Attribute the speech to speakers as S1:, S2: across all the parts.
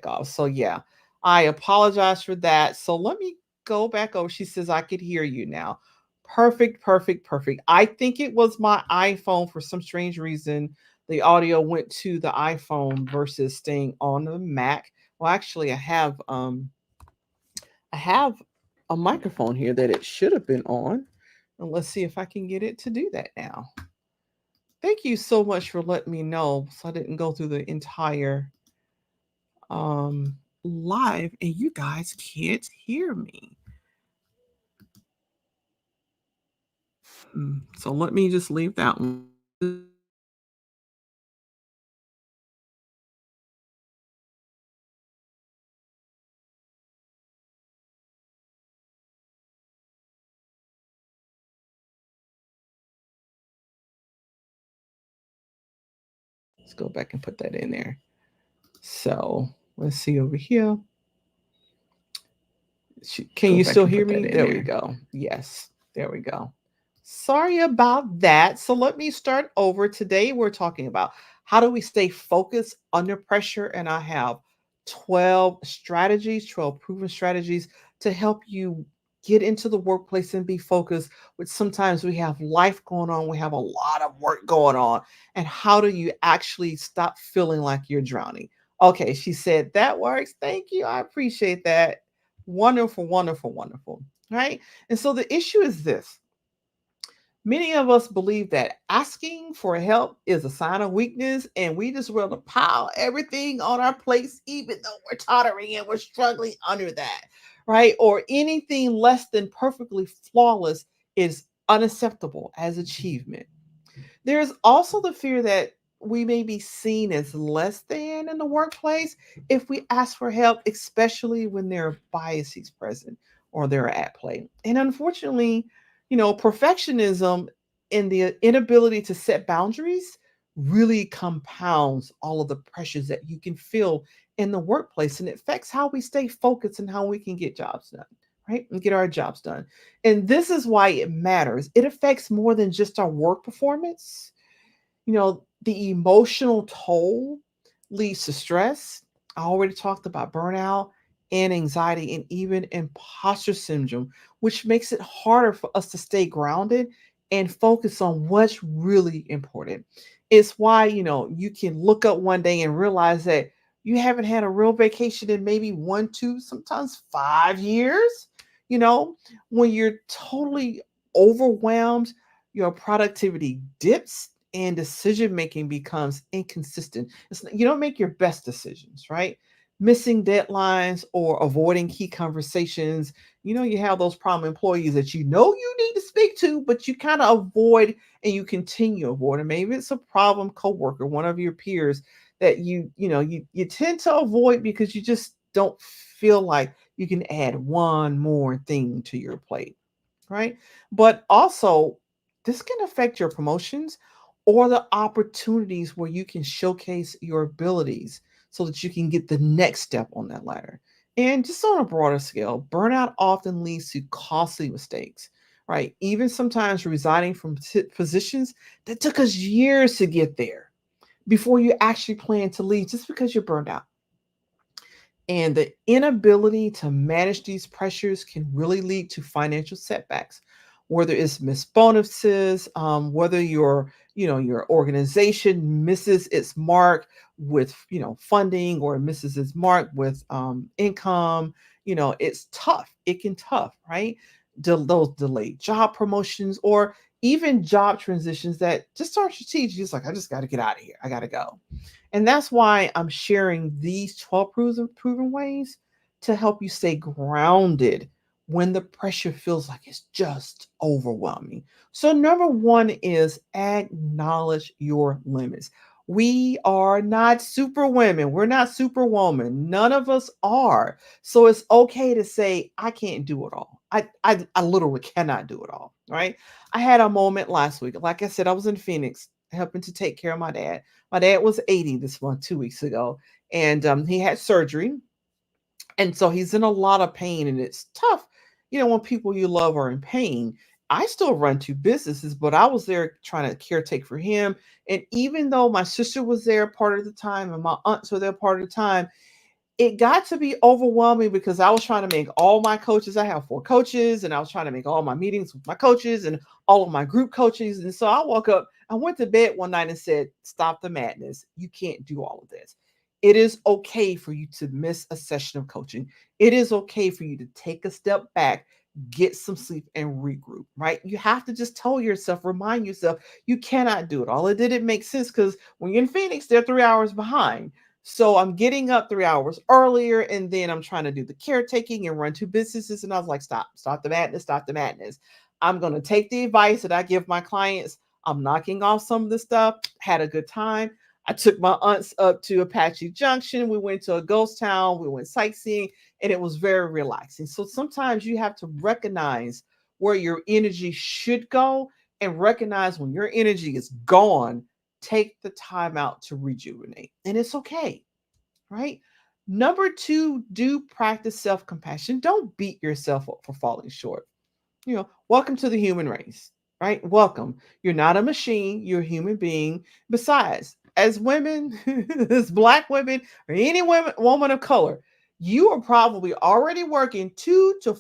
S1: off. So yeah, I apologize for that. So let me go back over. She says I could hear you now. Perfect, perfect, perfect. I think it was my iPhone for some strange reason. The audio went to the iPhone versus staying on the Mac. Well, actually, I have a microphone here that it should have been on. And let's see if I can get it to do that now. Thank you so much for letting me know so I didn't go through the entire um live and you guys can't hear me. So let me just leave that one. Let's go back and put that in there. So let's see over here. Can you still hear me? There we go. Yes, there we go. Sorry about that. So let me start over. Today we're talking about how do we stay focused under pressure, and I have 12 strategies, 12 proven strategies to help you get into the workplace and be focused. Which sometimes we have life going on, we have a lot of work going on, and how do you actually stop feeling like you're drowning? Okay, she said that works. Thank you. I appreciate that. Wonderful, wonderful, wonderful. Right? And so the issue is this: many of us believe that asking for help is a sign of weakness, and we just want to pile everything on our plates, even though we're tottering and we're struggling under that, right? Or anything less than perfectly flawless is unacceptable as achievement. There's also the fear that we may be seen as less than in the workplace if we ask for help, especially when there are biases present or they're at play. And unfortunately, perfectionism and the inability to set boundaries really compounds all of the pressures that you can feel in the workplace, and it affects how we stay focused and how we can get jobs done, right? And get our jobs done. And this is why it matters. It affects more than just our work performance. The emotional toll leads to stress. I already talked about burnout and anxiety and even imposter syndrome, which makes it harder for us to stay grounded and focus on what's really important. It's why, you can look up one day and realize that you haven't had a real vacation in maybe 1, 2, sometimes 5 years. You know, when you're totally overwhelmed, your productivity dips and decision making becomes inconsistent. You don't make your best decisions, right? Missing deadlines or avoiding key conversations. You have those problem employees that you need to speak to, but you kind of avoid and you continue avoiding. Maybe it's a problem coworker, one of your peers that you tend to avoid because you just don't feel like you can add one more thing to your plate, right? But also, this can affect your promotions or the opportunities where you can showcase your abilities so that you can get the next step on that ladder. And just on a broader scale, burnout often leads to costly mistakes, right? Even sometimes resigning from positions that took us years to get there before you actually plan to leave just because you're burned out. And the inability to manage these pressures can really lead to financial setbacks, whether it's missed bonuses, whether your organization misses its mark with funding or misses its mark with income. It's tough. It can tough, right? Those delayed job promotions or even job transitions that just aren't strategic. It's like, I just got to get out of here. I got to go. And that's why I'm sharing these 12 proven ways to help you stay grounded when the pressure feels like it's just overwhelming. So, number one is acknowledge your limits. We are not super women. We're not superwoman. None of us are. So it's okay to say, I can't do it all. I literally cannot do it all. Right. I had a moment last week. Like I said, I was in Phoenix helping to take care of my dad. My dad was 80 this month, 2 weeks ago, and he had surgery. And so he's in a lot of pain, and it's tough, when people you love are in pain. I still run two businesses, but I was there trying to caretake for him. And even though my sister was there part of the time and my aunts were there part of the time, it got to be overwhelming because I was trying to make all my coaches, I have 4 coaches, and I was trying to make all my meetings with my coaches and all of my group coaches. And so I woke up, I went to bed one night and said, stop the madness. You can't do all of this. It is okay for you to miss a session of coaching. It is okay for you to take a step back, get some sleep, and regroup, right? You have to just tell yourself, remind yourself, you cannot do it all. It didn't make sense because when you're in Phoenix, they're 3 hours behind. So I'm getting up 3 hours earlier, and then I'm trying to do the caretaking and run 2 businesses. And I was like, stop the madness, stop the madness. I'm going to take the advice that I give my clients. I'm knocking off some of the stuff, had a good time. I took my aunts up to Apache Junction. We went to a ghost town. We went sightseeing, and it was very relaxing. So sometimes you have to recognize where your energy should go and recognize when your energy is gone, take the time out to rejuvenate. And it's okay, right? Number 2, do practice self compassion. Don't beat yourself up for falling short. Welcome to the human race, right? Welcome. You're not a machine, you're a human being. Besides, as women, as Black women, or any woman of color, you are probably already working 2 to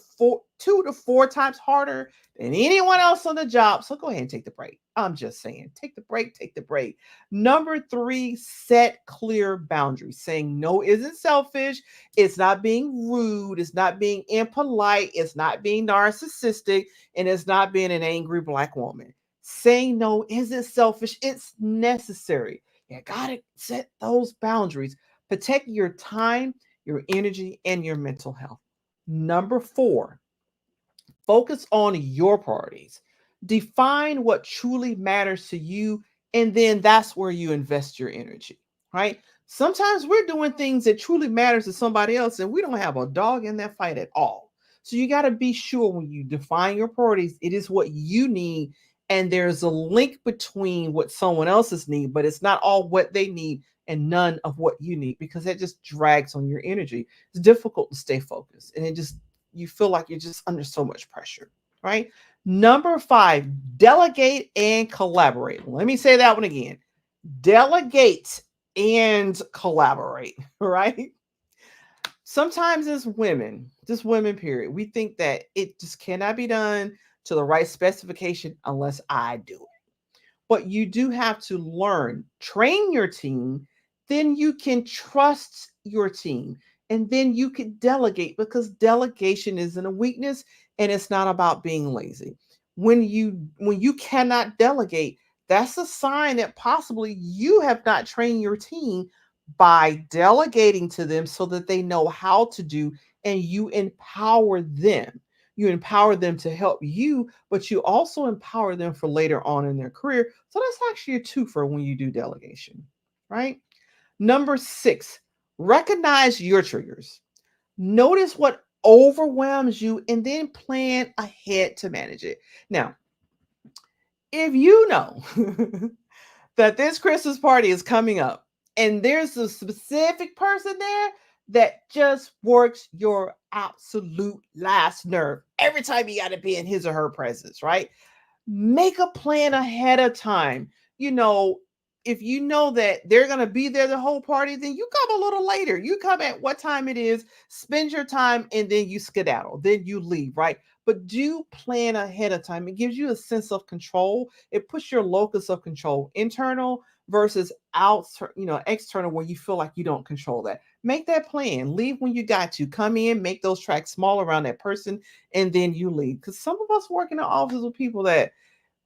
S1: 4 times harder than anyone else on the job. So go ahead and take the break. I'm just saying, take the break, take the break. Number 3, set clear boundaries. Saying no isn't selfish. It's not being rude. It's not being impolite. It's not being narcissistic. And it's not being an angry Black woman. Saying no isn't selfish. It's necessary. You got to set those boundaries. Protect your time, your energy, and your mental health. Number 4, focus on your priorities. Define what truly matters to you, and then that's where you invest your energy, right? Sometimes we're doing things that truly matters to somebody else, and we don't have a dog in that fight at all. So you got to be sure when you define your priorities, it is what you need, and there's a link between what someone else's need, but it's not all what they need and none of what you need, because that just drags on your energy. It's difficult to stay focused, and you feel like you're just under so much pressure, right? Number 5, delegate and collaborate. Let me say that one again. Delegate and collaborate, right? Sometimes as women, just women, period, we think that it just cannot be done to the right specification unless I do it. But you do have to learn, train your team, then you can trust your team, and then you can delegate, because delegation isn't a weakness and it's not about being lazy. When you cannot delegate, that's a sign that possibly you have not trained your team by delegating to them so that they know how to do, and you empower them. You empower them to help you, but you also empower them for later on in their career. So that's actually a twofer when you do delegation, right? Number 6, recognize your triggers. Notice what overwhelms you and then plan ahead to manage it. Now, if you know that this Christmas party is coming up and there's a specific person there that just works your absolute last nerve every time you got to be in his or her presence, right? Make a plan ahead of time. You know, if you know that they're going to be there the whole party, then you come a little later. You come at what time it is, spend your time, and then you skedaddle. Then you leave, right? But do plan ahead of time. It gives you a sense of control. It puts your locus of control internal versus out, external, where you feel like you don't control that. Make that plan. Leave when you got to. Come in, make those tracks small around that person, and then you leave. Because some of us work in the office with people that,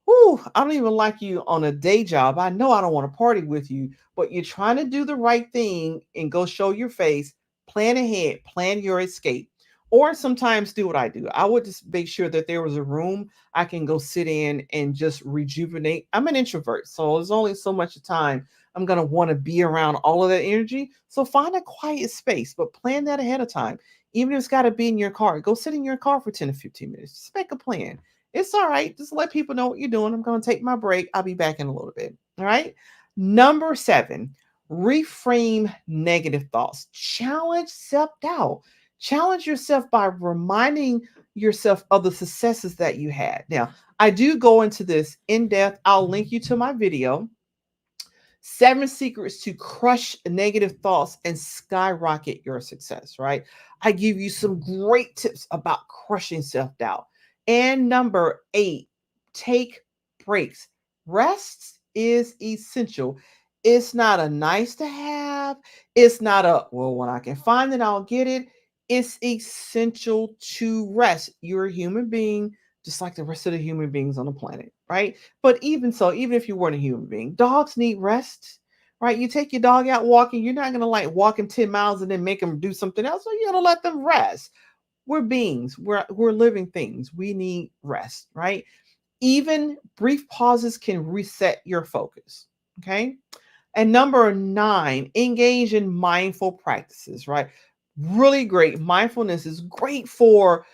S1: whew, I don't even like you on a day job. I know I don't want to party with you, but you're trying to do the right thing and go show your face, plan ahead, plan your escape. Or sometimes do what I do. I would just make sure that there was a room I can go sit in and just rejuvenate. I'm an introvert, so there's only so much time I'm going to want to be around all of that energy. So find a quiet space, but plan that ahead of time. Even if it's got to be in your car, go sit in your car for 10 to 15 minutes. Just make a plan. It's all right. Just let people know what you're doing. I'm going to take my break. I'll be back in a little bit. All right. Number 7, reframe negative thoughts. Challenge self doubt. Challenge yourself by reminding yourself of the successes that you had. Now, I do go into this in depth. I'll link you to my video. Seven secrets to crush negative thoughts and skyrocket your success, right? I give you some great tips about crushing self doubt. And number eight, take breaks. Rest is essential. It's not a nice to have. It's not a, well, when I can find it, I'll get it. It's essential to rest. You're a human being, just like the rest of the human beings on the planet, right? But even so, even if you weren't a human being, dogs need rest, right? You take your dog out walking, you're not going to like walk him 10 miles and then make him do something else. So you're going to let them rest. We're beings, we're living things. We need rest, right? Even brief pauses can reset your focus, okay? And number nine, engage in mindful practices, right? Really great. Mindfulness is great for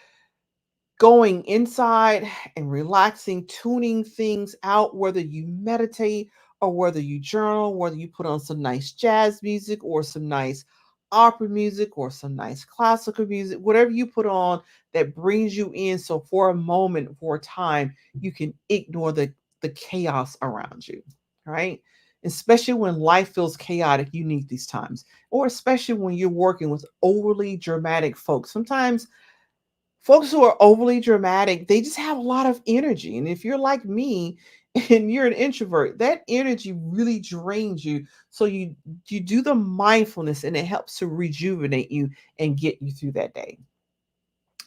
S1: going inside and relaxing, tuning things out, whether you meditate or whether you journal, whether you put on some nice jazz music or some nice opera music or some nice classical music, whatever you put on that brings you in. So for a moment, for a time, you can ignore the chaos around you, right? Especially when life feels chaotic, you need these times. Or especially when you're working with overly dramatic folks. Sometimes folks who are overly dramatic, they just have a lot of energy. And if you're like me and you're an introvert, that energy really drains you. So you do the mindfulness and it helps to rejuvenate you and get you through that day.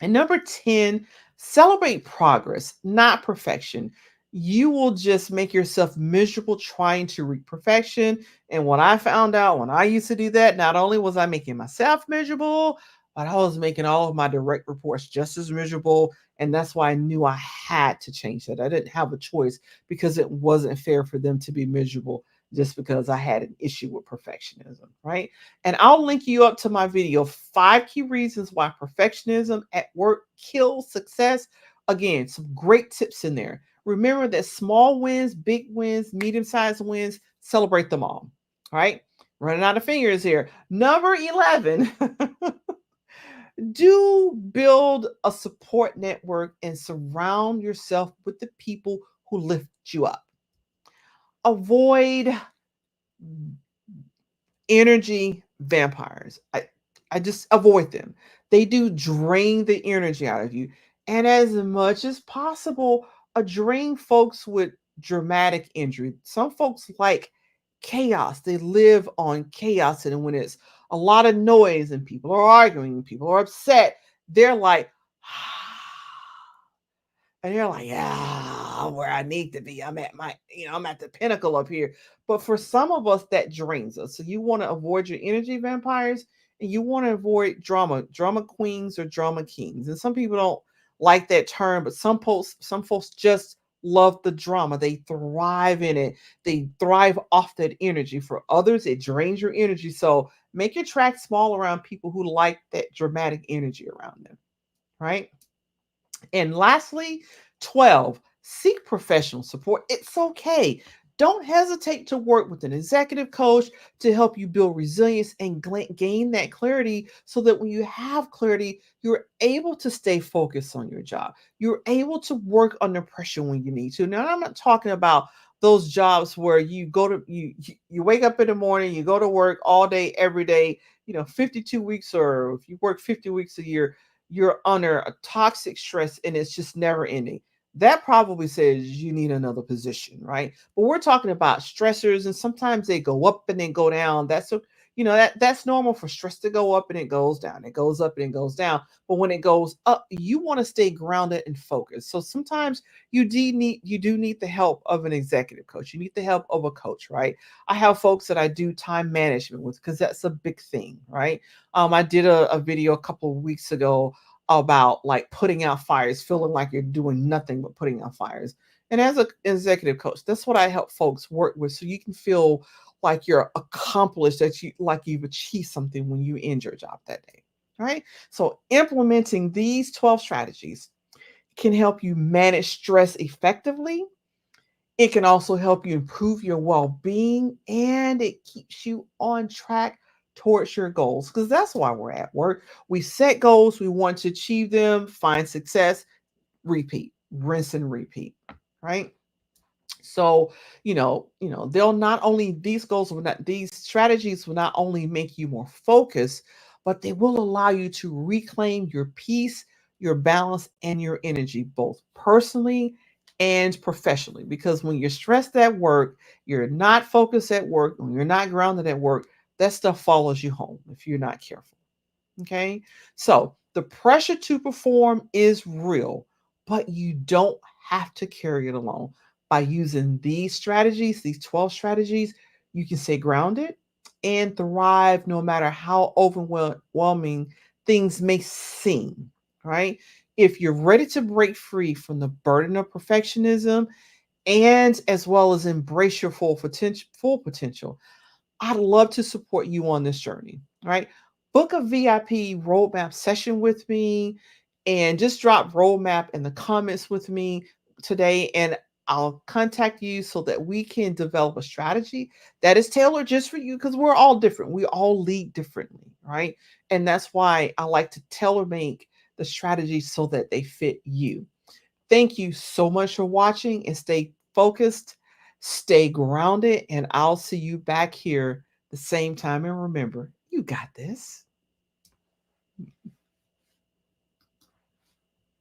S1: And number 10, celebrate progress, not perfection. You will just make yourself miserable trying to reach perfection. And what I found out when I used to do that, not only was I making myself miserable, but I was making all of my direct reports just as miserable. And that's why I knew I had to change that. I didn't have a choice because it wasn't fair for them to be miserable just because I had an issue with perfectionism, right? And I'll link you up to my video, 5 key reasons why perfectionism at work kills success. Again, some great tips in there. Remember that small wins, big wins, medium sized wins, celebrate them all. All right. Running out of fingers here. Number 11, do build a support network and surround yourself with the people who lift you up. Avoid energy vampires. I just avoid them. They do drain the energy out of you. And as much as possible, drain folks with dramatic injury. Some folks like chaos. They live on chaos. And when it's a lot of noise and people are arguing, people are upset, they're like, and you're like, yeah, I'm where I need to be. I'm at my, I'm at the pinnacle up here. But for some of us, that drains us. So you want to avoid your energy vampires and you want to avoid drama queens or drama kings. And some people don't like that term, but some folks just love the drama. They thrive in it. They thrive off that energy. For others, it drains your energy. So make your track small around people who like that dramatic energy around them, right? And lastly, 12, seek professional support. It's okay. Don't hesitate to work with an executive coach to help you build resilience and gain that clarity so that when you have clarity, you're able to stay focused on your job. You're able to work under pressure when you need to. Now, I'm not talking about those jobs where you go to you wake up in the morning, you go to work all day every day, 52 weeks, or if you work 50 weeks a year, you're under a toxic stress and it's just never ending. That probably says you need another position, right? But we're talking about stressors, and sometimes they go up and then go down. That's normal for stress to go up and it goes down. It goes up and it goes down. But when it goes up, you want to stay grounded and focused. So sometimes you do need the help of an executive coach. You need the help of a coach, right? I have folks that I do time management with because that's a big thing, right? I did a video a couple of weeks ago about like putting out fires, feeling like you're doing nothing but putting out fires. And as an executive coach, that's what I help folks work with, so you can feel like you're accomplished, that you've achieved something when you end your job that day. All right. So implementing these 12 strategies can help you manage stress effectively. It can also help you improve your well being, and it keeps you on track towards your goals, because that's why we're at work. We set goals, we want to achieve them, find success, repeat, rinse and repeat, right? So, they'll not only these goals will not these strategies will not only make you more focused, but they will allow you to reclaim your peace, your balance, and your energy, both personally and professionally. Because when you're stressed at work, you're not focused at work, when you're not grounded at work, that stuff follows you home if you're not careful. Okay. So the pressure to perform is real, but you don't have to carry it alone. By using these strategies, these 12 strategies, you can stay grounded and thrive no matter how overwhelming things may seem. Right. If you're ready to break free from the burden of perfectionism and as well as embrace your full potential, I'd love to support you on this journey, right? Book a VIP roadmap session with me and just drop roadmap in the comments with me today, and I'll contact you so that we can develop a strategy that is tailored just for you because we're all different. We all lead differently, right? And that's why I like to tailor make the strategies so that they fit you. Thank you so much for watching and stay focused, stay grounded, and I'll see you back here the same time. And remember, you got this.